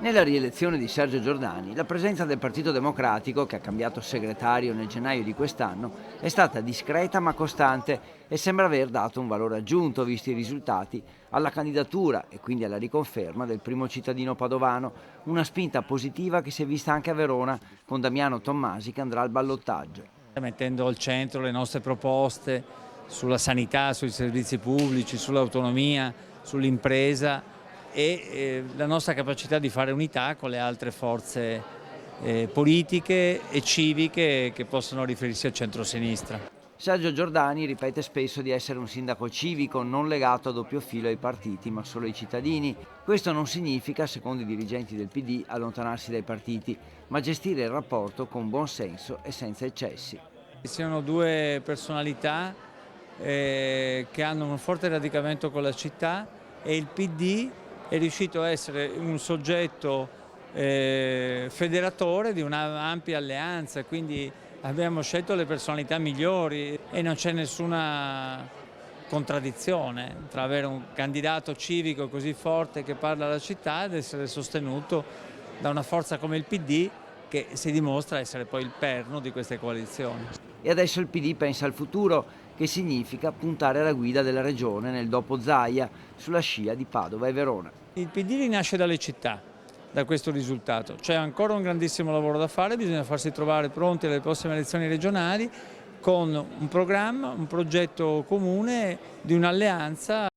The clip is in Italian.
Nella rielezione di Sergio Giordani, la presenza del Partito Democratico, che ha cambiato segretario nel gennaio di quest'anno, è stata discreta ma costante e sembra aver dato un valore aggiunto, visti i risultati, alla candidatura e quindi alla riconferma del primo cittadino padovano, una spinta positiva che si è vista anche a Verona, con Damiano Tommasi che andrà al ballottaggio. Mettendo al centro le nostre proposte sulla sanità, sui servizi pubblici, sull'autonomia, sull'impresa e la nostra capacità di fare unità con le altre forze politiche e civiche che possono riferirsi al centro-sinistra. Sergio Giordani ripete spesso di essere un sindaco civico non legato a doppio filo ai partiti ma solo ai cittadini. Questo non significa, secondo i dirigenti del PD, allontanarsi dai partiti, ma gestire il rapporto con buon senso e senza eccessi. Siano due personalità che hanno un forte radicamento con la città e il PD è riuscito a essere un soggetto federatore di un'ampia alleanza, quindi abbiamo scelto le personalità migliori e non c'è nessuna contraddizione tra avere un candidato civico così forte che parla alla città ed essere sostenuto da una forza come il PD che si dimostra essere poi il perno di queste coalizioni. E adesso il PD pensa al futuro, che significa puntare alla guida della regione nel dopo Zaia, sulla scia di Padova e Verona. Il PD rinasce dalle città, da questo risultato. C'è ancora un grandissimo lavoro da fare, bisogna farsi trovare pronti alle prossime elezioni regionali con un programma, un progetto comune di un'alleanza